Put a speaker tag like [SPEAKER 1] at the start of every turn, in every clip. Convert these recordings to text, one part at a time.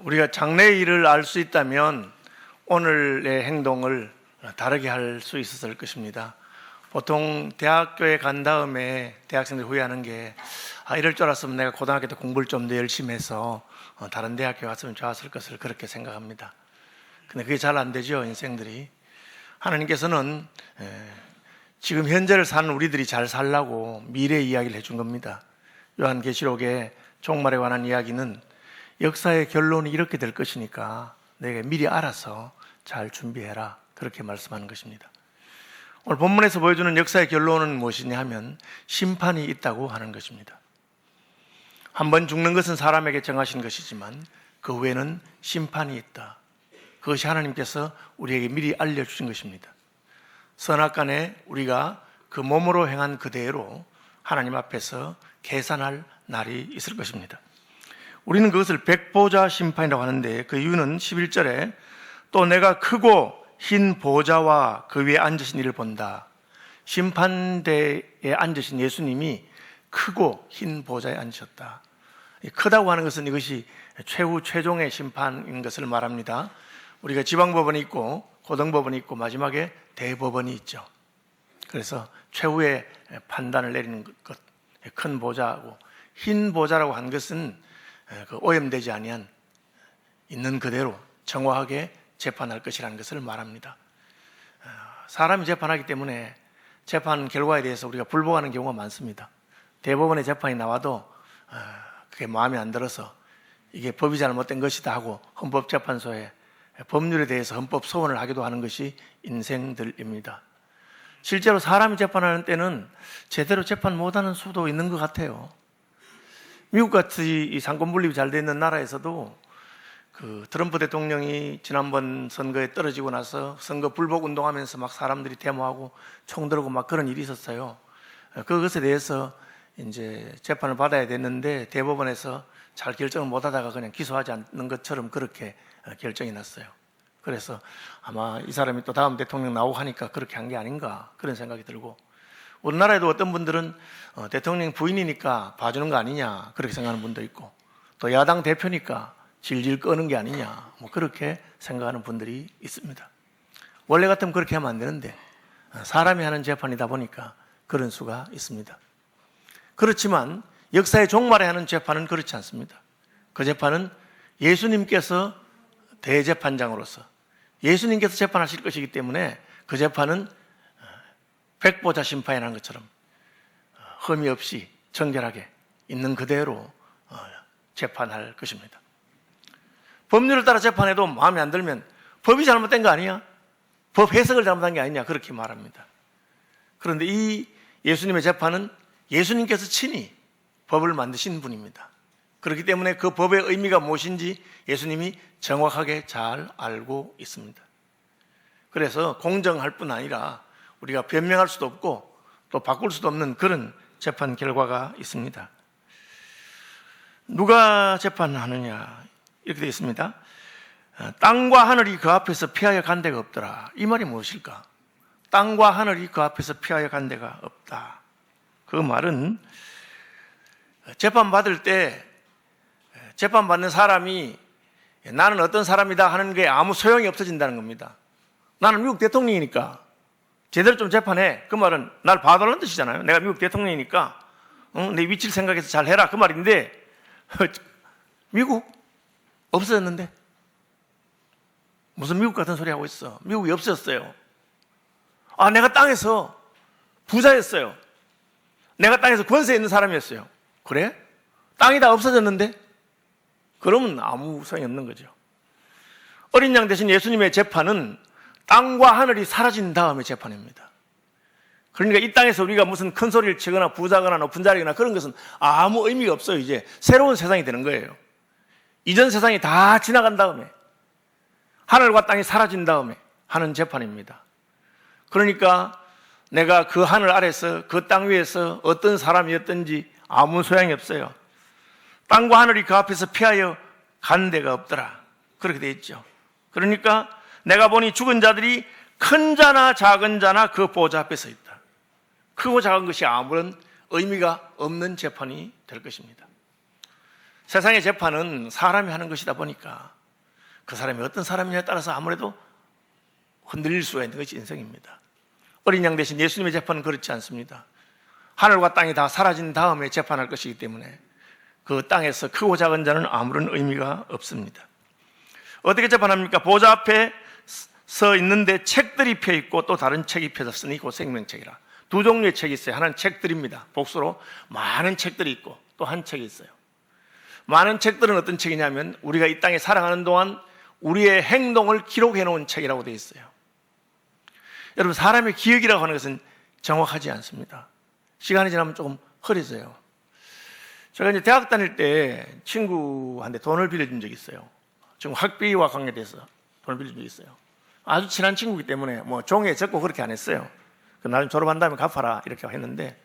[SPEAKER 1] 우리가 장래의 일을 알 수 있다면 오늘의 행동을 다르게 할 수 있었을 것입니다. 보통 대학교에 간 다음에 대학생들이 후회하는 게 이럴 줄 알았으면 내가 고등학교 때 공부를 좀 더 열심히 해서 다른 대학교에 갔으면 좋았을 것을 그렇게 생각합니다. 근데 그게 잘 안 되죠, 인생들이. 하나님께서는 지금 현재를 사는 우리들이 잘 살라고 미래 이야기를 해준 겁니다. 요한계시록의 종말에 관한 이야기는 역사의 결론이 이렇게 될 것이니까 내가 미리 알아서 잘 준비해라, 그렇게 말씀하는 것입니다. 오늘 본문에서 보여주는 역사의 결론은 무엇이냐 하면 심판이 있다고 하는 것입니다. 한번 죽는 것은 사람에게 정하신 것이지만 그 후에는 심판이 있다. 그것이 하나님께서 우리에게 미리 알려주신 것입니다. 선악간에 우리가 그 몸으로 행한 그대로 하나님 앞에서 계산할 날이 있을 것입니다. 우리는 그것을 백보자 심판이라고 하는데, 그 이유는 11절에 또 내가 크고 흰 보좌와 그 위에 앉으신 이를 본다. 심판대에 앉으신 예수님이 크고 흰 보좌에 앉으셨다. 크다고 하는 것은 이것이 최후 최종의 심판인 것을 말합니다. 우리가 지방법원이 있고 고등법원이 있고 마지막에 대법원이 있죠. 그래서 최후의 판단을 내리는 것, 큰 보좌고, 흰 보좌라고 하는 것은 오염되지 아니한 있는 그대로 정확하게 재판할 것이라는 것을 말합니다. 사람이 재판하기 때문에 재판 결과에 대해서 우리가 불복하는 경우가 많습니다. 대법원의 재판이 나와도 그게 마음에 안 들어서 이게 법이 잘못된 것이다 하고 헌법재판소에 법률에 대해서 헌법 소원을 하기도 하는 것이 인생들입니다. 실제로 사람이 재판하는 때는 제대로 재판 못하는 수도 있는 것 같아요. 미국 같이 이 상권 분립이 잘 돼 있는 나라에서도 그 트럼프 대통령이 지난번 선거에 떨어지고 나서 선거 불복 운동하면서 막 사람들이 데모하고 총 들고 막 그런 일이 있었어요. 그것에 대해서 이제 재판을 받아야 됐는데 대법원에서 잘 결정을 못 하다가 그냥 기소하지 않는 것처럼 그렇게 결정이 났어요. 그래서 아마 이 사람이 또 다음 대통령 나오고 하니까 그렇게 한 게 아닌가, 그런 생각이 들고, 우리나라에도 어떤 분들은 대통령 부인이니까 봐주는 거 아니냐, 그렇게 생각하는 분도 있고, 또 야당 대표니까 질질 끄는 게 아니냐, 그렇게 생각하는 분들이 있습니다. 원래 같으면 그렇게 하면 안 되는데 사람이 하는 재판이다 보니까 그런 수가 있습니다. 그렇지만 역사의 종말에 하는 재판은 그렇지 않습니다. 그 재판은 예수님께서 대재판장으로서 예수님께서 재판하실 것이기 때문에 그 재판은 백보자 심판이라는 것처럼 흠이 없이 정결하게 있는 그대로 재판할 것입니다. 법률을 따라 재판해도 마음에 안 들면 법이 잘못된 거 아니야? 법 해석을 잘못한 게 아니냐, 그렇게 말합니다. 그런데 이 예수님의 재판은 예수님께서 친히 법을 만드신 분입니다. 그렇기 때문에 그 법의 의미가 무엇인지 예수님이 정확하게 잘 알고 있습니다. 그래서 공정할 뿐 아니라 우리가 변명할 수도 없고 또 바꿀 수도 없는 그런 재판 결과가 있습니다. 누가 재판하느냐, 이렇게 되어 있습니다. 땅과 하늘이 그 앞에서 피하여 간 데가 없더라. 이 말이 무엇일까? 땅과 하늘이 그 앞에서 피하여 간 데가 없다. 그 말은 재판받을 때 재판받는 사람이 나는 어떤 사람이다 하는 게 아무 소용이 없어진다는 겁니다. 나는 미국 대통령이니까 제대로 좀 재판해. 그 말은 날 봐달라는 뜻이잖아요. 내가 미국 대통령이니까 내 위치를 생각해서 잘 해라, 그 말인데 미국 없어졌는데 무슨 미국 같은 소리 하고 있어. 미국이 없어졌어요. 내가 땅에서 부자였어요. 내가 땅에서 권세 있는 사람이었어요. 그래? 땅이 다 없어졌는데? 그러면 아무 소용이 없는 거죠. 어린 양 대신 예수님의 재판은 땅과 하늘이 사라진 다음에 재판입니다. 그러니까 이 땅에서 우리가 무슨 큰 소리를 치거나 부자거나 높은 자리거나 그런 것은 아무 의미가 없어요. 이제 새로운 세상이 되는 거예요. 이전 세상이 다 지나간 다음에, 하늘과 땅이 사라진 다음에 하는 재판입니다. 그러니까 내가 그 하늘 아래서 그 땅 위에서 어떤 사람이었든지 아무 소용이 없어요. 땅과 하늘이 그 앞에서 피하여 간 데가 없더라, 그렇게 되어 있죠. 그러니까 내가 보니 죽은 자들이 큰 자나 작은 자나 그 보좌 앞에 서 있다. 크고 작은 것이 아무런 의미가 없는 재판이 될 것입니다. 세상의 재판은 사람이 하는 것이다 보니까 그 사람이 어떤 사람이냐에 따라서 아무래도 흔들릴 수가 있는 것이 인생입니다. 어린 양 대신 예수님의 재판은 그렇지 않습니다. 하늘과 땅이 다 사라진 다음에 재판할 것이기 때문에 그 땅에서 크고 작은 자는 아무런 의미가 없습니다. 어떻게 재판합니까? 보좌 앞에 서 있는데 책들이 펴 있고 또 다른 책이 펴졌으니 곧 생명책이라. 두 종류의 책이 있어요. 하나는 책들입니다. 복수로 많은 책들이 있고 또 한 책이 있어요. 많은 책들은 어떤 책이냐면 우리가 이 땅에 살아가는 동안 우리의 행동을 기록해 놓은 책이라고 되어 있어요. 여러분, 사람의 기억이라고 하는 것은 정확하지 않습니다. 시간이 지나면 조금 흐려져요. 제가 이제 대학 다닐 때 친구한테 돈을 빌려준 적이 있어요. 지금 학비와 관계돼서 돈을 빌려준 적이 있어요. 아주 친한 친구이기 때문에 뭐 종이에 적고 그렇게 안 했어요. 나중에 졸업한 다음에 갚아라 이렇게 했는데,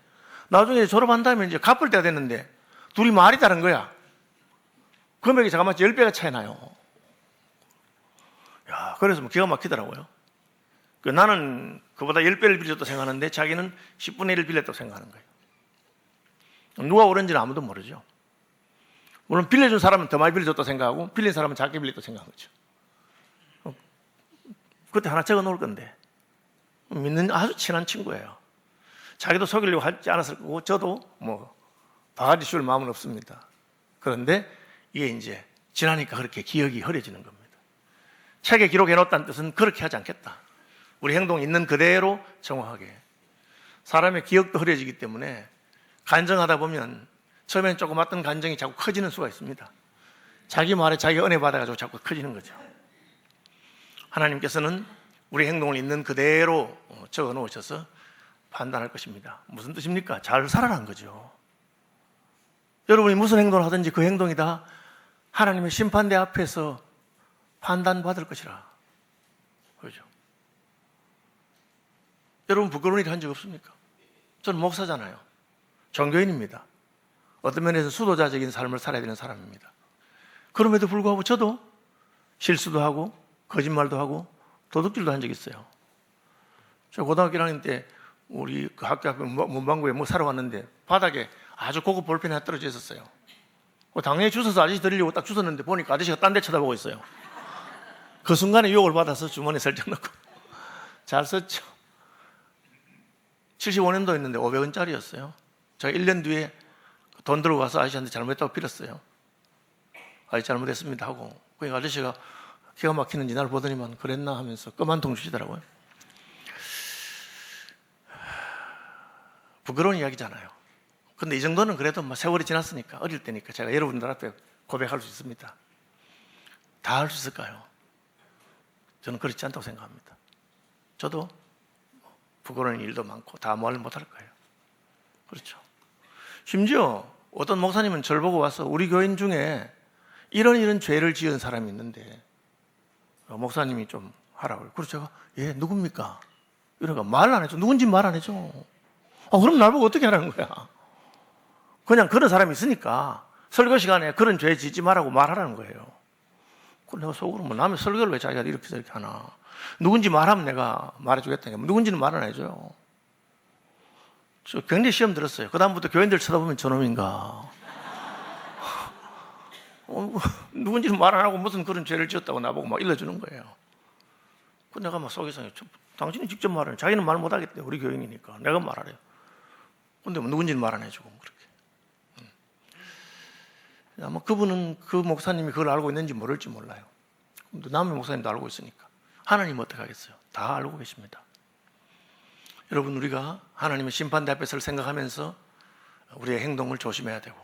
[SPEAKER 1] 나중에 졸업한 다음에 이제 갚을 때가 됐는데 둘이 말이 다른 거야. 금액이 잠깐만 10배가 차이 나요. 야, 그래서 뭐 기가 막히더라고요. 나는 그보다 10배를 빌렸다고 생각하는데 자기는 10분의 1을 빌렸다고 생각하는 거예요. 누가 옳은지는 아무도 모르죠. 물론 빌려준 사람은 더 많이 빌려줬다고 생각하고 빌린 사람은 작게 빌렸다고 생각한 거죠. 그때 하나 적어 놓을 건데, 믿는 아주 친한 친구예요. 자기도 속이려고 하지 않았을 거고 저도 뭐 바가지 씌울 마음은 없습니다. 그런데 이게 이제 지나니까 그렇게 기억이 흐려지는 겁니다. 책에 기록해 놓았다는 뜻은 그렇게 하지 않겠다. 우리 행동이 있는 그대로 정확하게. 사람의 기억도 흐려지기 때문에 간증하다 보면 처음엔 조금 왔던 간증이 자꾸 커지는 수가 있습니다. 자기 말에 자기 은혜 받아가지고 자꾸 커지는 거죠. 하나님께서는 우리 행동을 있는 그대로 적어 놓으셔서 판단할 것입니다. 무슨 뜻입니까? 잘 살아난 거죠. 여러분이 무슨 행동을 하든지 그 행동이 다 하나님의 심판대 앞에서 판단받을 것이라. 그렇죠? 여러분 부끄러운 일 한 적 없습니까? 저는 목사잖아요. 종교인입니다. 어떤 면에서 수도자적인 삶을 살아야 되는 사람입니다. 그럼에도 불구하고 저도 실수도 하고 거짓말도 하고 도둑질도 한 적이 있어요. 저 고등학교 1학년 때 우리 그 학교 앞에 문방구에 뭐 사러 왔는데 바닥에 아주 고급 볼펜이 하나 떨어져 있었어요. 당연히 주워서 아저씨 드리려고 딱 주웠는데 보니까 아저씨가 딴 데 쳐다보고 있어요. 그 순간에 유혹을 받아서 주머니에 설정 넣고 잘 썼죠. 75년도였는데 500원짜리였어요. 제가 1년 뒤에 돈 들고 가서 아저씨한테 잘못했다고 빌었어요. 아저씨 잘못했습니다 하고. 그러니까 아저씨가 기가 막히는지 날 보더니만 그랬나 하면서 껌 한 통 주시더라고요. 부끄러운 이야기잖아요. 근데 이 정도는 그래도 세월이 지났으니까, 어릴 때니까 제가 여러분들 앞에 고백할 수 있습니다. 다 할 수 있을까요? 저는 그렇지 않다고 생각합니다. 저도 부끄러운 일도 많고 다 말 못할 거예요. 그렇죠. 심지어 어떤 목사님은 저를 보고 와서 우리 교인 중에 이런 죄를 지은 사람이 있는데 목사님이 좀 하라고요. 그래서 제가 누굽니까? 이러니까 말 안 해줘. 누군지 말 안 해줘. 그럼 날 보고 어떻게 하라는 거야? 그냥 그런 사람이 있으니까 설교 시간에 그런 죄 짓지 말라고 말하라는 거예요. 그럼 내가 속으로 남의 설교를 왜 자기가 이렇게 저렇게 하나? 누군지 말하면 내가 말해주겠다니까. 누군지는 말 안 해줘요. 저 굉장히 시험 들었어요. 그 다음부터 교인들 쳐다보면 저놈인가. 누군지는 말 안 하고 무슨 그런 죄를 지었다고 나보고 막 일러주는 거예요. 그 내가 막 속에서 당신이 직접 말하네. 자기는 말 못하겠대. 우리 교인이니까 내가 말하래요. 근데 누군지는 말 안 해주고 그렇게. 아마 그분은 그 목사님이 그걸 알고 있는지 모를지 몰라요. 근데 남의 목사님도 알고 있으니까. 하나님 어떻게 하겠어요? 다 알고 계십니다. 여러분, 우리가 하나님의 심판대 앞에 설 생각하면서 우리의 행동을 조심해야 되고,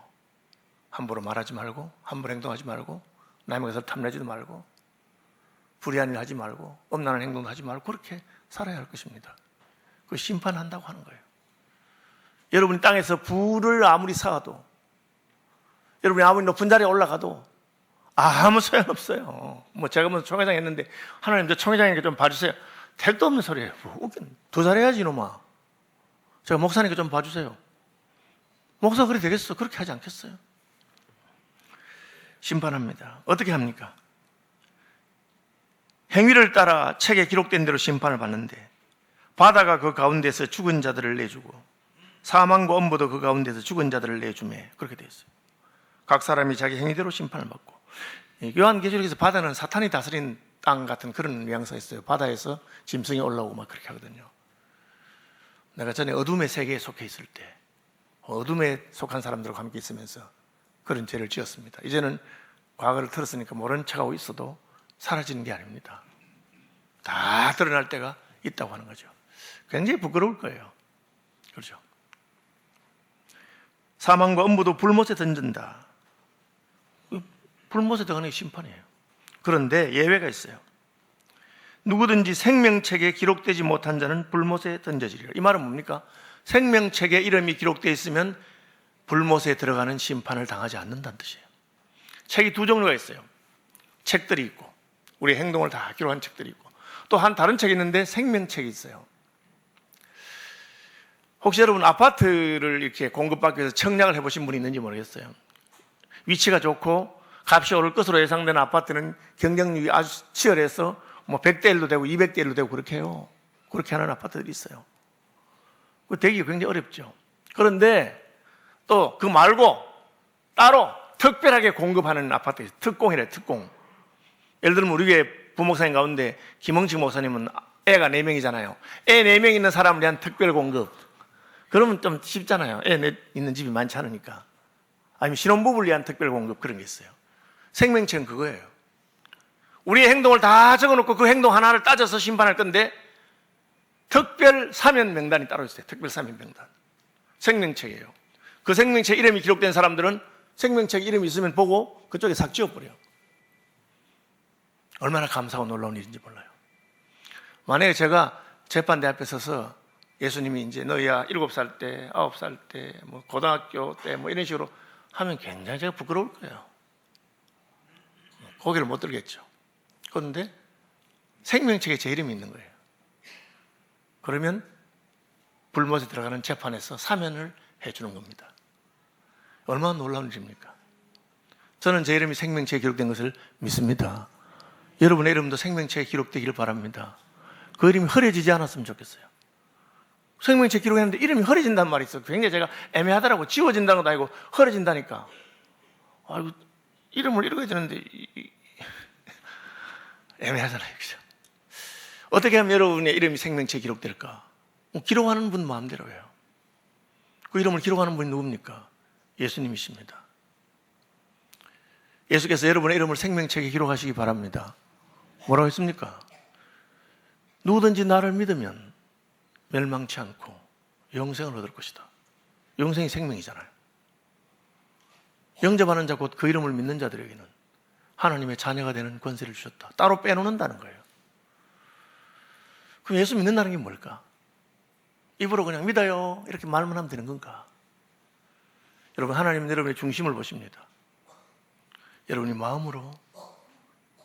[SPEAKER 1] 함부로 말하지 말고, 함부로 행동하지 말고, 남의 것을 탐내지도 말고, 불의한 일 하지 말고, 엄난한 행동도 하지 말고, 그렇게 살아야 할 것입니다. 그 심판한다고 하는 거예요. 여러분이 땅에서 부를 아무리 쌓아도, 여러분이 아무리 높은 자리에 올라가도 아무 소용없어요. 제가 총회장 했는데, 하나님 저 총회장에게 좀 봐주세요. 택도 없는 소리예요. 더 잘해야지 이놈아. 제가 목사님께 좀 봐주세요. 목사 그래 되겠어? 그렇게 하지 않겠어요? 심판합니다. 어떻게 합니까? 행위를 따라 책에 기록된 대로 심판을 받는데, 바다가 그 가운데서 죽은 자들을 내주고 사망과 엄보도 그 가운데서 죽은 자들을 내주매, 그렇게 되어 있어요. 각 사람이 자기 행위대로 심판을 받고. 요한계시록에서 바다는 사탄이 다스린 땅 같은 그런 뉘앙스가 있어요. 바다에서 짐승이 올라오고 막 그렇게 하거든요. 내가 전에 어둠의 세계에 속해 있을 때 어둠에 속한 사람들과 함께 있으면서 그런 죄를 지었습니다. 이제는 과거를 틀었으니까 모른 척하고 있어도 사라지는 게 아닙니다. 다 드러날 때가 있다고 하는 거죠. 굉장히 부끄러울 거예요. 그렇죠? 사망과 음부도 불못에 던진다. 불못에 들어가는 게 심판이에요. 그런데 예외가 있어요. 누구든지 생명책에 기록되지 못한 자는 불못에 던져지리라. 이 말은 뭡니까? 생명책에 이름이 기록되어 있으면 불못에 들어가는 심판을 당하지 않는다는 뜻이에요. 책이 두 종류가 있어요. 책들이 있고 우리의 행동을 다 기록한 책들이 있고 또 한 다른 책이 있는데 생명책이 있어요. 혹시 여러분 아파트를 이렇게 공급받기 위해서 청약을 해보신 분이 있는지 모르겠어요. 위치가 좋고 값이 오를 것으로 예상되는 아파트는 경쟁률이 아주 치열해서 뭐 100대 1로 되고 200대 1로 되고 그렇게 해요. 그렇게 하는 아파트들이 있어요. 그 되기가 굉장히 어렵죠. 그런데 또 그 말고 따로 특별하게 공급하는 아파트, 특공이래, 특공. 예를 들면 우리 교회 부목사님 가운데 김홍식 목사님은 애가 4명이잖아요. 애 4명 있는 사람을 위한 특별 공급. 그러면 좀 쉽잖아요. 애 있는 집이 많지 않으니까. 아니면 신혼부부를 위한 특별 공급 그런 게 있어요. 생명체는 그거예요. 우리의 행동을 다 적어놓고 그 행동 하나를 따져서 심판할 건데 특별 사면 명단이 따로 있어요. 특별 사면 명단. 생명책이에요. 그 생명책 이름이 기록된 사람들은 생명책 이름이 있으면 보고 그쪽에 싹 지워버려요. 얼마나 감사하고 놀라운 일인지 몰라요. 만약에 제가 재판대 앞에 서서 예수님이 이제 너희야 7살 때, 9살 때, 뭐 고등학교 때 뭐 이런 식으로 하면 굉장히 제가 부끄러울 거예요. 고개를 못 들겠죠. 그런데 생명책에 제 이름이 있는 거예요. 그러면 불못에 들어가는 재판에서 사면을 해주는 겁니다. 얼마나 놀라운 일입니까? 저는 제 이름이 생명책에 기록된 것을 믿습니다. 여러분의 이름도 생명책에 기록되기를 바랍니다. 그 이름이 흐려지지 않았으면 좋겠어요. 생명책 기록했는데 이름이 흐려진단 말이 있어요. 굉장히 제가 애매하더라고. 지워진다는 것도 아니고 흐려진다니까. 아이고, 이름을 읽어야 되는데 애매하잖아요. 그죠? 어떻게 하면 여러분의 이름이 생명책에 기록될까? 기록하는 분 마음대로예요. 그 이름을 기록하는 분이 누굽니까? 예수님이십니다. 예수께서 여러분의 이름을 생명책에 기록하시기 바랍니다. 뭐라고 했습니까? 누구든지 나를 믿으면 멸망치 않고 영생을 얻을 것이다. 영생이 생명이잖아요. 영접하는 자 곧 그 이름을 믿는 자들에게는 하나님의 자녀가 되는 권세를 주셨다. 따로 빼놓는다는 거예요. 그럼 예수 믿는다는 게 뭘까? 입으로 그냥 믿어요 이렇게 말만 하면 되는 건가? 여러분, 하나님은 여러분의 중심을 보십니다. 여러분이 마음으로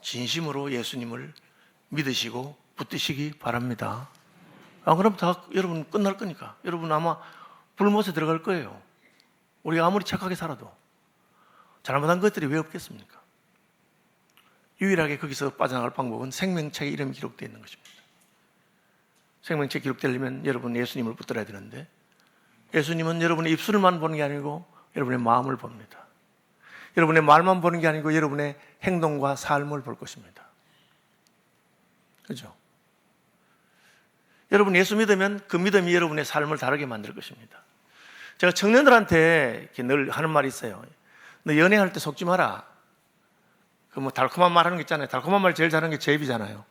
[SPEAKER 1] 진심으로 예수님을 믿으시고 붙드시기 바랍니다. 그럼 다 여러분 끝날 거니까. 여러분 아마 불못에 들어갈 거예요. 우리가 아무리 착하게 살아도 잘못한 것들이 왜 없겠습니까? 유일하게 거기서 빠져나갈 방법은 생명책에 이름이 기록되어 있는 것입니다. 생명책에 기록되려면 여러분 예수님을 붙들어야 되는데 예수님은 여러분의 입술만 보는 게 아니고 여러분의 마음을 봅니다. 여러분의 말만 보는 게 아니고 여러분의 행동과 삶을 볼 것입니다. 그렇죠? 여러분 예수 믿으면 그 믿음이 여러분의 삶을 다르게 만들 것입니다. 제가 청년들한테 이렇게 늘 하는 말이 있어요. 너 연애할 때 속지 마라. 그 뭐 달콤한 말 하는 거 있잖아요. 달콤한 말 제일 잘하는 게 제입이잖아요.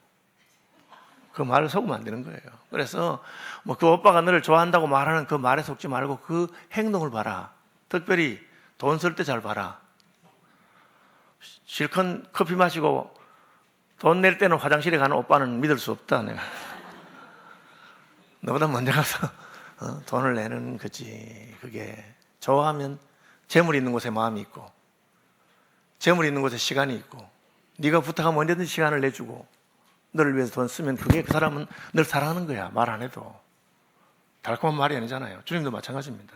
[SPEAKER 1] 그 말을 속으면 안 되는 거예요. 그래서 뭐 그 오빠가 너를 좋아한다고 말하는 그 말에 속지 말고 그 행동을 봐라. 특별히 돈 쓸 때 잘 봐라. 실컷 커피 마시고 돈 낼 때는 화장실에 가는 오빠는 믿을 수 없다. 내가. 너보다 먼저 가서 돈을 내는 거지. 그게 좋아하면 재물이 있는 곳에 마음이 있고 재물이 있는 곳에 시간이 있고 네가 부탁하면 언제든지 시간을 내주고 너를 위해서 돈 쓰면 그게 그 사람은 널 사랑하는 거야. 말 안 해도. 달콤한 말이 아니잖아요. 주님도 마찬가지입니다.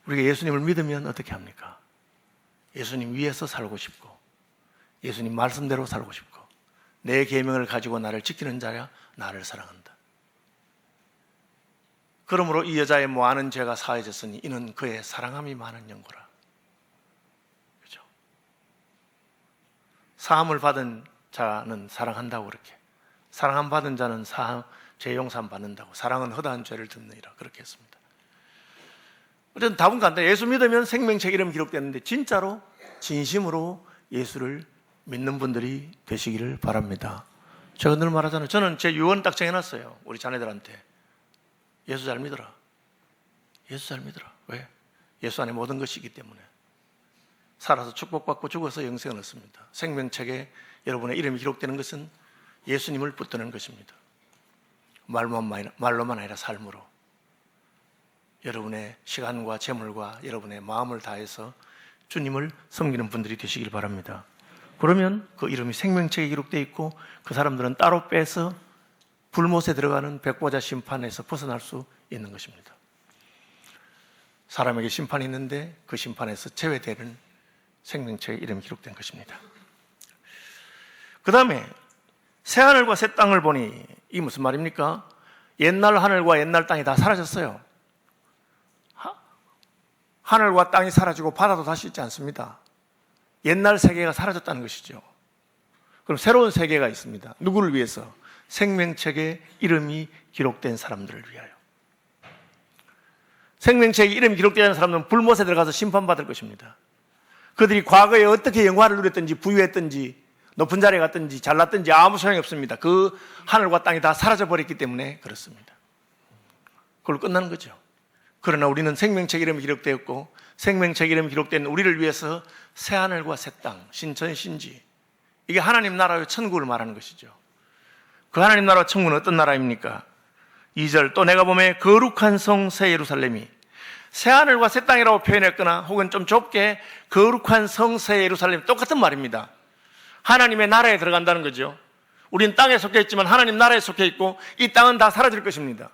[SPEAKER 1] 우리가 예수님을 믿으면 어떻게 합니까? 예수님 위에서 살고 싶고 예수님 말씀대로 살고 싶고 내 계명을 가지고 나를 지키는 자야 나를 사랑한다. 그러므로 이 여자의 많은 죄가 사해졌으니 이는 그의 사랑함이 많은 연고라. 그렇죠? 사함을 받은 자는 사랑한다고 그렇게, 사랑함 받은 자는 죄 용서함 받는다고, 사랑은 허다한 죄를 덮느니라 그렇게 했습니다. 어쨌든 답은 간단해. 예수 믿으면 생명책 이름 기록되는데 진짜로 진심으로 예수를 믿는 분들이 되시기를 바랍니다. 제가 늘 말하잖아요. 저는 제 유언 딱 정해놨어요. 우리 자녀들한테. 예수 잘 믿어라. 예수 잘 믿어라. 왜? 예수 안에 모든 것이 있기 때문에. 살아서 축복받고 죽어서 영생을 얻습니다. 생명책에 여러분의 이름이 기록되는 것은 예수님을 붙드는 것입니다. 말로만 아니라 삶으로. 여러분의 시간과 재물과 여러분의 마음을 다해서 주님을 섬기는 분들이 되시길 바랍니다. 그러면 그 이름이 생명책에 기록되어 있고 그 사람들은 따로 빼서 불못에 들어가는 백보자 심판에서 벗어날 수 있는 것입니다. 사람에게 심판이 있는데 그 심판에서 제외되는 생명책에 이름이 기록된 것입니다. 그 다음에 새하늘과 새 땅을 보니 이게 무슨 말입니까? 옛날 하늘과 옛날 땅이 다 사라졌어요. 하늘과 땅이 사라지고 바다도 다시 있지 않습니다. 옛날 세계가 사라졌다는 것이죠. 그럼 새로운 세계가 있습니다. 누구를 위해서? 생명책에 이름이 기록된 사람들을 위하여. 생명책에 이름이 기록되지 않은 사람들은 불못에 들어가서 심판받을 것입니다. 그들이 과거에 어떻게 영화를 누렸든지 부유했든지 높은 자리에 갔든지 잘났든지 아무 소용이 없습니다. 그 하늘과 땅이 다 사라져버렸기 때문에 그렇습니다. 그걸로 끝나는 거죠. 그러나 우리는 생명책 이름이 기록되었고 생명책 이름이 기록된 우리를 위해서 새하늘과 새 땅, 신천, 신지, 이게 하나님 나라의 천국을 말하는 것이죠. 그 하나님 나라와 천국은 어떤 나라입니까? 2절, 또 내가 보매 거룩한 성 새 예루살렘이, 새하늘과 새 땅이라고 표현했거나 혹은 좀 좁게 거룩한 성 새 예루살렘, 똑같은 말입니다. 하나님의 나라에 들어간다는 거죠. 우린 땅에 속해 있지만 하나님 나라에 속해 있고 이 땅은 다 사라질 것입니다.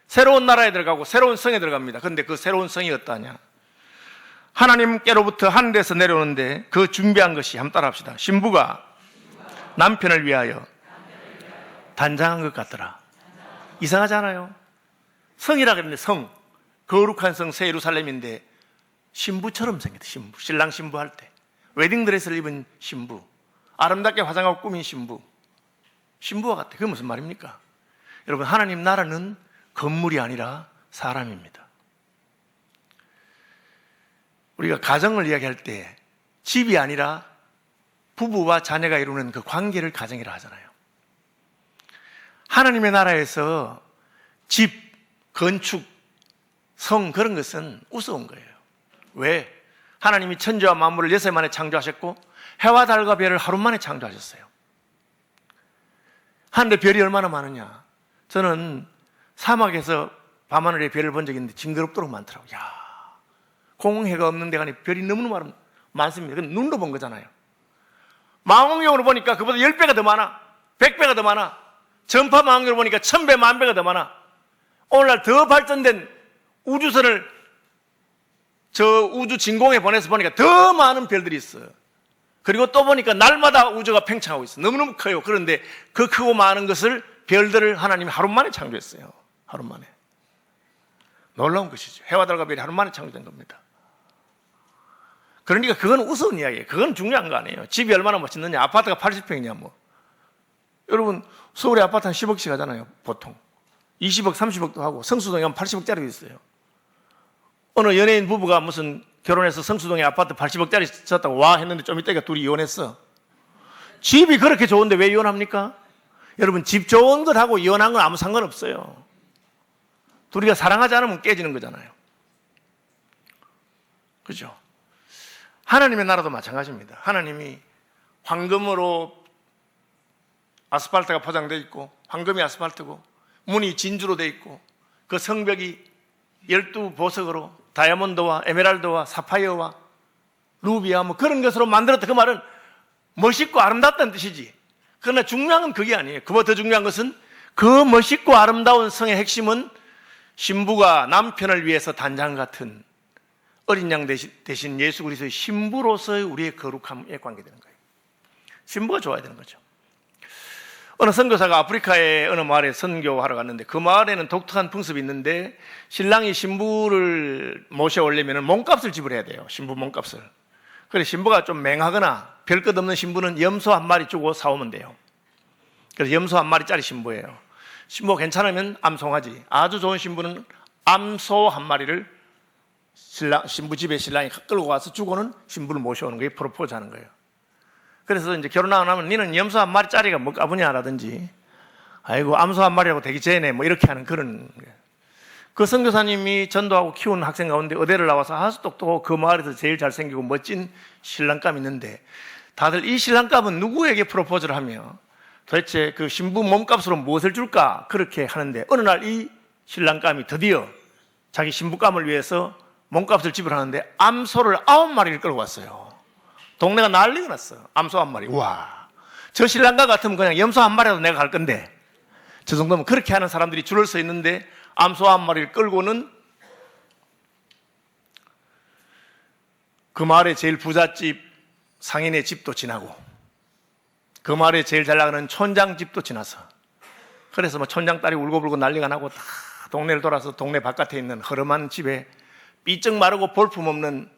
[SPEAKER 1] 새로운 나라에 들어가고 새로운 성에 들어갑니다. 그런데 그 새로운 성이 어떠하냐? 하나님께로부터 하늘에서 내려오는데 그 준비한 것이, 한번 따라 합시다. 신부가 남편을 위하여 단장한 것 같더라. 이상하지 않아요? 성이라 그랬는데 성, 거룩한 성 새 예루살렘인데 신부처럼 생겼다. 신부, 신랑 신부 할 때 웨딩드레스를 입은 신부, 아름답게 화장하고 꾸민 신부, 신부와 같아. 그게 무슨 말입니까? 여러분, 하나님 나라는 건물이 아니라 사람입니다. 우리가 가정을 이야기할 때 집이 아니라 부부와 자녀가 이루는 그 관계를 가정이라 하잖아요. 하나님의 나라에서 집, 건축, 성, 그런 것은 우스운 거예요. 왜? 하나님이 천지와 만물을 6일 만에 창조하셨고 해와 달과 별을 하루 만에 창조하셨어요. 하늘에 별이 얼마나 많으냐. 저는 사막에서 밤하늘에 별을 본 적이 있는데 징그럽도록 많더라고요. 야, 공해가 없는 데가 아니 별이 너무너무 많습니다. 그건 눈으로 본 거잖아요. 망원경으로 보니까 그보다 10배가 더 많아. 100배가 더 많아. 전파 망원경으로 보니까 1000배, 10,000배가 더 많아. 오늘날 더 발전된 우주선을 저 우주 진공에 보내서 보니까 더 많은 별들이 있어요. 그리고 또 보니까 날마다 우주가 팽창하고 있어요. 너무너무 커요. 그런데 그 크고 많은 것을, 별들을 하나님이 하루 만에 창조했어요. 하루 만에. 놀라운 것이죠. 해와 달과 별이 하루 만에 창조된 겁니다. 그러니까 그건 우스운 이야기예요. 그건 중요한 거 아니에요. 집이 얼마나 멋있느냐. 아파트가 80평이냐 뭐. 여러분, 서울에 아파트 한 10억씩 하잖아요. 보통 20억, 30억도 하고 성수동에 한 80억짜리도 있어요. 어느 연예인 부부가 무슨 결혼해서 성수동에 아파트 80억짜리 샀다고 와 했는데 좀 이따가 둘이 이혼했어. 집이 그렇게 좋은데 왜 이혼합니까? 여러분, 집 좋은 것하고 이혼한 건 아무 상관없어요. 둘이가 사랑하지 않으면 깨지는 거잖아요. 그죠? 하나님의 나라도 마찬가지입니다. 하나님이 황금으로 아스팔트가 포장되어 있고, 황금이 아스팔트고, 문이 진주로 되어 있고, 그 성벽이 12보석으로 다이아몬드와 에메랄드와 사파이어와 루비아 뭐 그런 것으로 만들었다. 그 말은 멋있고 아름답다는 뜻이지. 그러나 중요한 건 그게 아니에요. 그보다 더 중요한 것은 그 멋있고 아름다운 성의 핵심은 신부가 남편을 위해서 단장 같은 어린 양 대신 예수 그리스도의 신부로서의 우리의 거룩함에 관계되는 거예요. 신부가 좋아야 되는 거죠. 어느 선교사가 아프리카의 어느 마을에 선교하러 갔는데 그 마을에는 독특한 풍습이 있는데 신랑이 신부를 모셔오려면 몸값을 지불해야 돼요. 신부 몸값을. 그래서 신부가 좀 맹하거나 별 것 없는 신부는 염소 한 마리 주고 사오면 돼요. 그래서 염소 한 마리짜리 신부예요. 신부가 괜찮으면 암송아지, 아주 좋은 신부는 암소 한 마리를 신부 집에 신랑이 끌고 와서 주고는 신부를 모셔오는 거예요. 프로포즈 하는 거예요. 그래서 이제 결혼하고 나면 니는 염소 한 마리짜리가 뭐 까부냐라든지, 아이고 암소 한 마리라고 되기 전에 뭐 이렇게 하는 그런 거예요. 그 선교사님이 전도하고 키우는 학생 가운데 의대를 나와서 아주 똑똑하고 그 마을에서 제일 잘생기고 멋진 신랑감이 있는데, 다들 이 신랑감은 누구에게 프로포즈를 하며 도대체 그 신부 몸값으로 무엇을 줄까 그렇게 하는데, 어느 날 이 신랑감이 드디어 자기 신부감을 위해서 몸값을 지불하는데 암소를 9마리를 끌고 왔어요. 동네가 난리가 났어요. 암소 한 마리. 와, 저 신랑과 같으면 그냥 염소 한 마리라도 내가 갈 건데, 저 정도면 그렇게 하는 사람들이 줄을 서 있는데 암소 한 마리를 끌고는 그 마을의 제일 부잣집 상인의 집도 지나고 그 마을에 제일 잘 나가는 촌장 집도 지나서, 그래서 뭐 촌장 딸이 울고불고 난리가 나고 다 동네를 돌아서 동네 바깥에 있는 허름한 집에 삐쩍 마르고 볼품없는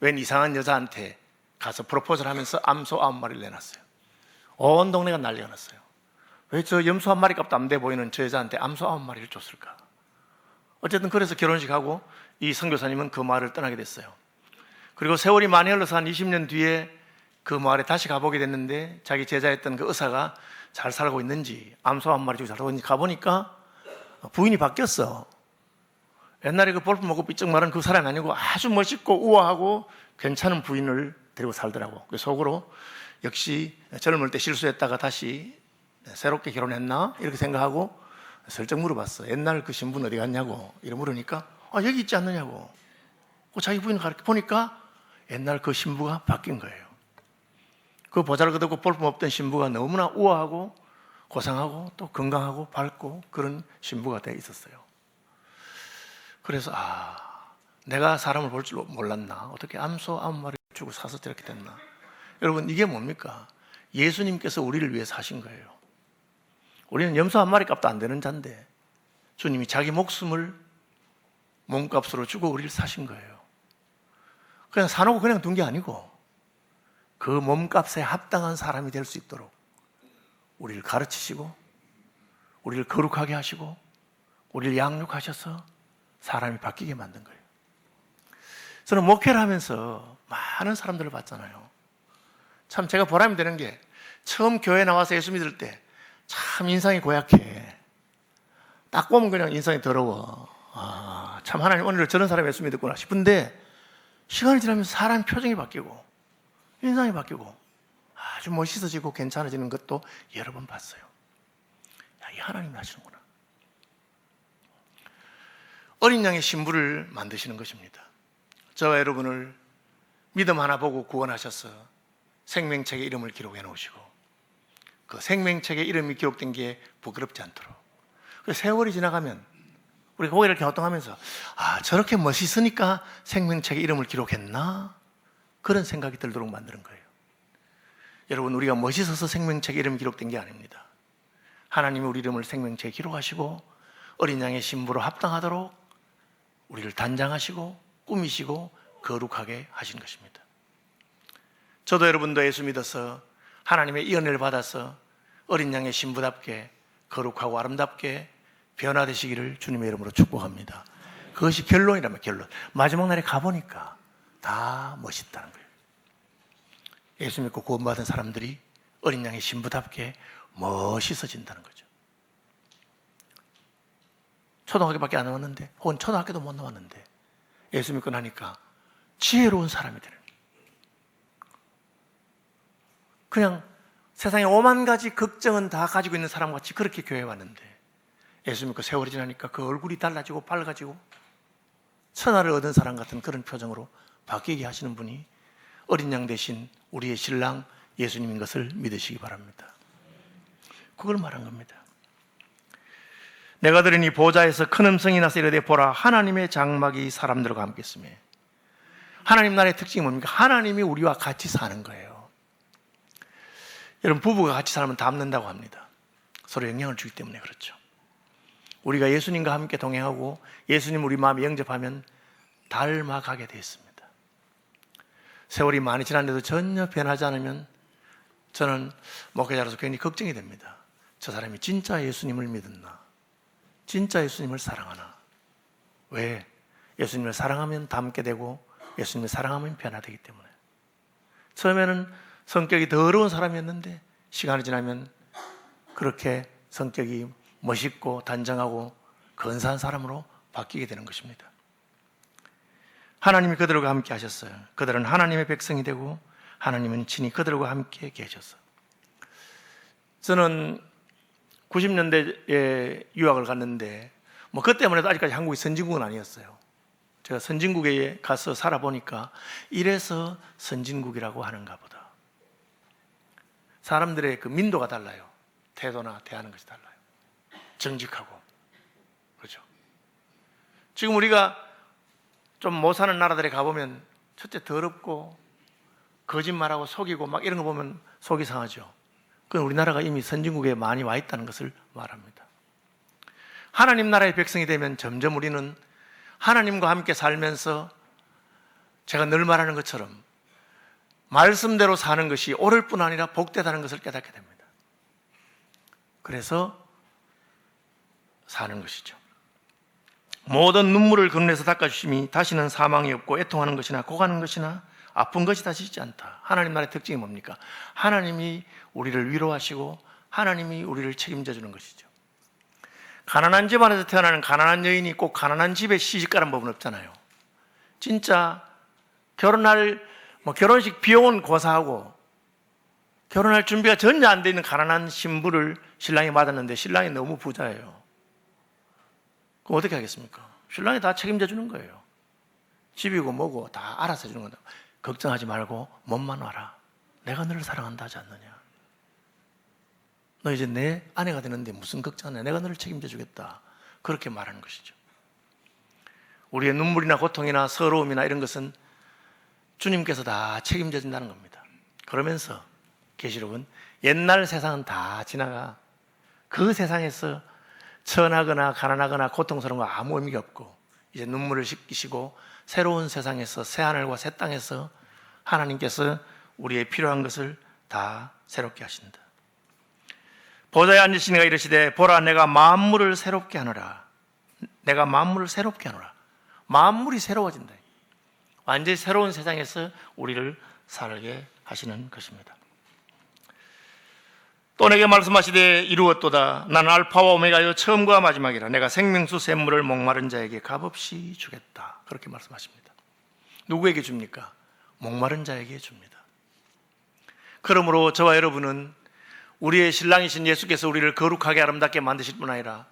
[SPEAKER 1] 웬 이상한 여자한테 가서 프로포즈를 하면서 암소 9마리를 내놨어요. 온 동네가 난리가 났어요. 왜 저 염소 한 마리 값도 안 돼 보이는 저 여자한테 암소 9마리를 줬을까? 어쨌든 그래서 결혼식하고 이 선교사님은 그 마을을 떠나게 됐어요. 그리고 세월이 많이 흘러서 한 20년 뒤에 그 마을에 다시 가보게 됐는데, 자기 제자였던 그 의사가 잘 살고 있는지, 암소 한 마리 주고 잘 살고 있는지 가보니까 부인이 바뀌었어. 옛날에 그 볼품 먹고 삐쩍 마른 그 사람이 아니고 아주 멋있고 우아하고 괜찮은 부인을 데리고 살더라고. 그 속으로 역시 젊을 때 실수했다가 다시 새롭게 결혼했나 이렇게 생각하고 슬쩍 물어봤어. 옛날 그 신부는 어디 갔냐고. 이렇게 물으니까 여기 있지 않느냐고. 자기 부인을 가르쳐 보니까 옛날 그 신부가 바뀐 거예요. 그 보잘것없고 볼품없던 신부가 너무나 우아하고 고상하고 또 건강하고 밝고 그런 신부가 돼 있었어요. 그래서 내가 사람을 볼 줄 몰랐나. 어떻게 암소 9마리 주고 사서 저렇게 됐나. 여러분, 이게 뭡니까? 예수님께서 우리를 위해서 하신 거예요. 우리는 염소 한 마리 값도 안 되는 자인데 주님이 자기 목숨을 몸값으로 주고 우리를 사신 거예요. 그냥 사놓고 그냥 둔 게 아니고 그 몸값에 합당한 사람이 될 수 있도록 우리를 가르치시고 우리를 거룩하게 하시고 우리를 양육하셔서 사람이 바뀌게 만든 거예요. 저는 목회를 하면서 많은 사람들을 봤잖아요. 참 제가 보람이 되는 게, 처음 교회 나와서 예수 믿을 때 참 인상이 고약해. 딱 보면 그냥 인상이 더러워. 참 하나님 오늘 저런 사람이 예수 믿었구나 싶은데, 시간이 지나면서 사람 표정이 바뀌고 인상이 바뀌고 아주 멋있어지고 괜찮아지는 것도 여러 번 봤어요. 이 하나님이 하시는구나. 어린 양의 신부를 만드시는 것입니다. 저와 여러분을 믿음 하나 보고 구원하셔서 생명책에 이름을 기록해 놓으시고, 그 생명책에 이름이 기록된 게 부끄럽지 않도록, 세월이 지나가면 우리가 고개를 갸우뚱하면서 저렇게 멋있으니까 생명책에 이름을 기록했나? 그런 생각이 들도록 만드는 거예요. 여러분, 우리가 멋있어서 생명책에 이름이 기록된 게 아닙니다. 하나님이 우리 이름을 생명책에 기록하시고 어린 양의 신부로 합당하도록 우리를 단장하시고 꾸미시고 거룩하게 하신 것입니다. 저도 여러분도 예수 믿어서 하나님의 이 은혜를 받아서 어린 양의 신부답게 거룩하고 아름답게 변화되시기를 주님의 이름으로 축복합니다. 그것이 결론이라면 결론. 마지막 날에 가보니까 다 멋있다는 거예요. 예수 믿고 구원받은 사람들이 어린 양의 신부답게 멋있어진다는 거죠. 초등학교밖에 안 나왔는데, 혹은 초등학교도 못 나왔는데 예수 믿고 나니까 지혜로운 사람이 되는 거예요. 그냥 세상에 5만 가지 걱정은 다 가지고 있는 사람같이 그렇게 교회에 왔는데, 예수 믿고 세월이 지나니까 그 얼굴이 달라지고 밝아지고 천하를 얻은 사람 같은 그런 표정으로 바뀌게 하시는 분이 어린 양 대신 우리의 신랑 예수님인 것을 믿으시기 바랍니다. 그걸 말한 겁니다. 내가 들으니 보좌에서 큰 음성이 나서 이르되 보라, 하나님의 장막이 사람들과 함께 있으며. 하나님 나라의 특징이 뭡니까? 하나님이 우리와 같이 사는 거예요. 여러분, 부부가 같이 살면 닮는다고 합니다. 서로 영향을 주기 때문에 그렇죠. 우리가 예수님과 함께 동행하고 예수님 우리 마음에 영접하면 닮아가게 되어 있습니다. 세월이 많이 지났는데도 전혀 변하지 않으면 저는 목회자로서 괜히 걱정이 됩니다. 저 사람이 진짜 예수님을 믿었나? 진짜 예수님을 사랑하나? 왜? 예수님을 사랑하면 닮게 되고 예수님을 사랑하면 변화되기 때문에. 처음에는 성격이 더러운 사람이었는데 시간이 지나면 그렇게 성격이 멋있고 단정하고 근사한 사람으로 바뀌게 되는 것입니다. 하나님이 그들과 함께 하셨어요. 그들은 하나님의 백성이 되고 하나님은 친히 그들과 함께 계셨어요. 저는 90년대에 유학을 갔는데 그때만 해도 아직까지 한국이 선진국은 아니었어요. 제가 선진국에 가서 살아보니까 이래서 선진국이라고 하는가 보다. 사람들의 그 민도가 달라요. 태도나 대하는 것이 달라요. 정직하고. 그렇죠. 지금 우리가 좀 못 사는 나라들에 가보면 첫째 더럽고 거짓말하고 속이고 막 이런 거 보면 속이 상하죠. 그건 우리나라가 이미 선진국에 많이 와 있다는 것을 말합니다. 하나님 나라의 백성이 되면 점점 우리는 하나님과 함께 살면서 제가 늘 말하는 것처럼 말씀대로 사는 것이 옳을 뿐 아니라 복되다는 것을 깨닫게 됩니다. 그래서 사는 것이죠. 모든 눈물을 그늘에서 닦아주심이 다시는 사망이 없고 애통하는 것이나 고가는 것이나 아픈 것이 다시 있지 않다. 하나님 나라의 특징이 뭡니까? 하나님이 우리를 위로하시고 하나님이 우리를 책임져 주는 것이죠. 가난한 집안에서 태어나는 가난한 여인이 꼭 가난한 집에 시집가는 법은 없잖아요. 진짜 결혼할 결혼식 비용은 고사하고 결혼할 준비가 전혀 안 돼 있는 가난한 신부를 신랑이 받았는데 신랑이 너무 부자예요. 그럼 어떻게 하겠습니까? 신랑이 다 책임져 주는 거예요. 집이고 뭐고 다 알아서 해주는 거다. 걱정하지 말고 몸만 와라. 내가 너를 사랑한다 하지 않느냐. 너 이제 내 아내가 되는데 무슨 걱정하냐. 내가 너를 책임져 주겠다. 그렇게 말하는 것이죠. 우리의 눈물이나 고통이나 서러움이나 이런 것은 주님께서 다 책임져 준다는 겁니다. 그러면서 계시록은 옛날 세상은 다 지나가 그 세상에서 천하거나 가난하거나 고통스러운 거 아무 의미가 없고 이제 눈물을 씻기시고 새로운 세상에서 새하늘과 새 땅에서 하나님께서 우리의 필요한 것을 다 새롭게 하신다. 보좌에 앉으신 이가 이르시되 보라 내가 만물을 새롭게 하노라. 내가 만물을 새롭게 하노라. 만물이 새로워진다. 완전히 새로운 세상에서 우리를 살게 하시는 것입니다. 또 내게 말씀하시되 이루었도다. 나는 알파와 오메가여 처음과 마지막이라. 내가 생명수 샘물을 목마른 자에게 값없이 주겠다. 그렇게 말씀하십니다. 누구에게 줍니까? 목마른 자에게 줍니다. 그러므로 저와 여러분은 우리의 신랑이신 예수께서 우리를 거룩하게 아름답게 만드실 뿐 아니라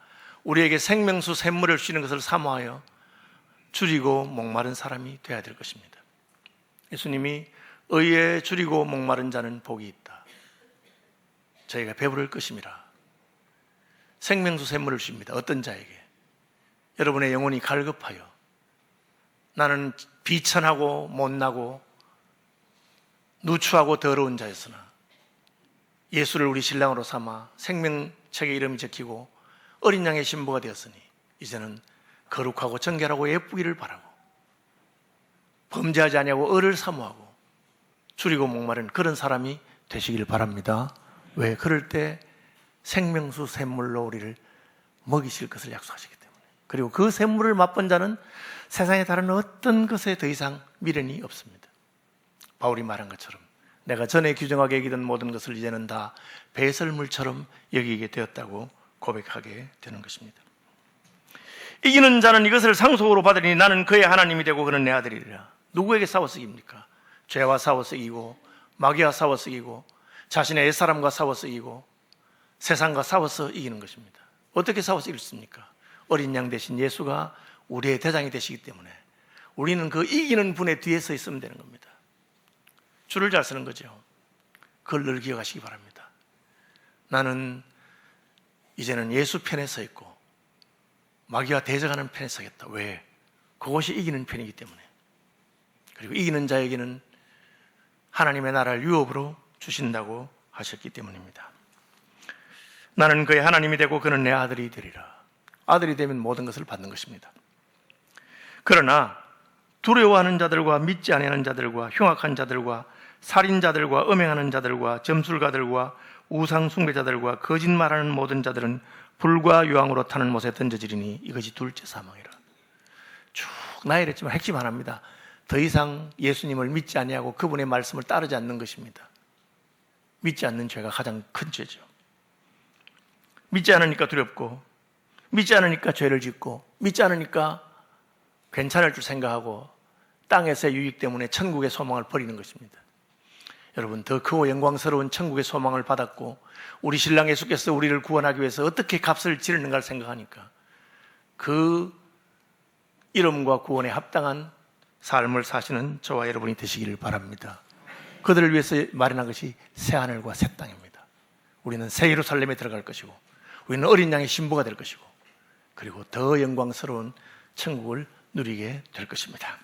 [SPEAKER 1] 우리에게 생명수 샘물을 주시는 것을 사모하여 줄이고 목마른 사람이 되어야 될 것입니다. 예수님이 의에 줄이고 목마른 자는 복이 있다. 저희가 배부를 것임이라. 생명수 샘물을 주십니다. 어떤 자에게? 여러분의 영혼이 갈급하여 나는 비천하고 못나고 누추하고 더러운 자였으나 예수를 우리 신랑으로 삼아 생명책에 이름이 적히고 어린 양의 신부가 되었으니 이제는 거룩하고 정결하고 예쁘기를 바라고 범죄하지 아니하고 의를 사모하고 줄이고 목마른 그런 사람이 되시길 바랍니다. 왜? 그럴 때 생명수 샘물로 우리를 먹이실 것을 약속하시기 때문에. 그리고 그 샘물을 맛본 자는 세상에 다른 어떤 것에 더 이상 미련이 없습니다. 바울이 말한 것처럼 내가 전에 규정하게 여기던 모든 것을 이제는 다 배설물처럼 여기게 되었다고 고백하게 되는 것입니다. 이기는 자는 이것을 상속으로 받으니 나는 그의 하나님이 되고 그는 내 아들이리라. 누구에게 싸워서 이깁니까? 죄와 싸워서 이기고 마귀와 싸워서 이기고 자신의 옛사람과 싸워서 이기고 세상과 싸워서 이기는 것입니다. 어떻게 싸워서 이겼습니까? 어린 양 대신 예수가 우리의 대장이 되시기 때문에 우리는 그 이기는 분의 뒤에 서 있으면 되는 겁니다. 줄을 잘 쓰는 거죠. 그걸 늘 기억하시기 바랍니다. 나는 이제는 예수 편에 서 있고 마귀와 대적하는 편에 서겠다. 왜? 그것이 이기는 편이기 때문에. 그리고 이기는 자에게는 하나님의 나라를 유업으로 주신다고 하셨기 때문입니다. 나는 그의 하나님이 되고 그는 내 아들이 되리라. 아들이 되면 모든 것을 받는 것입니다. 그러나 두려워하는 자들과 믿지 아니하는 자들과 흉악한 자들과 살인자들과 음행하는 자들과 점술가들과 우상 숭배자들과 거짓말하는 모든 자들은 불과 유황으로 타는 못에 던져지리니 이것이 둘째 사망이라. 쭉 나열했지만 핵심 하나입니다. 더 이상 예수님을 믿지 아니하고 그분의 말씀을 따르지 않는 것입니다. 믿지 않는 죄가 가장 큰 죄죠. 믿지 않으니까 두렵고, 믿지 않으니까 죄를 짓고, 믿지 않으니까 괜찮을 줄 생각하고 땅에서의 유익 때문에 천국의 소망을 버리는 것입니다. 여러분, 더 크고 영광스러운 천국의 소망을 받았고 우리 신랑 예수께서 우리를 구원하기 위해서 어떻게 값을 치르는가를 생각하니까 그 이름과 구원에 합당한 삶을 사시는 저와 여러분이 되시기를 바랍니다. 그들을 위해서 마련한 것이 새하늘과 새 땅입니다. 우리는 새 예루살렘에 들어갈 것이고 우리는 어린 양의 신부가 될 것이고 그리고 더 영광스러운 천국을 누리게 될 것입니다.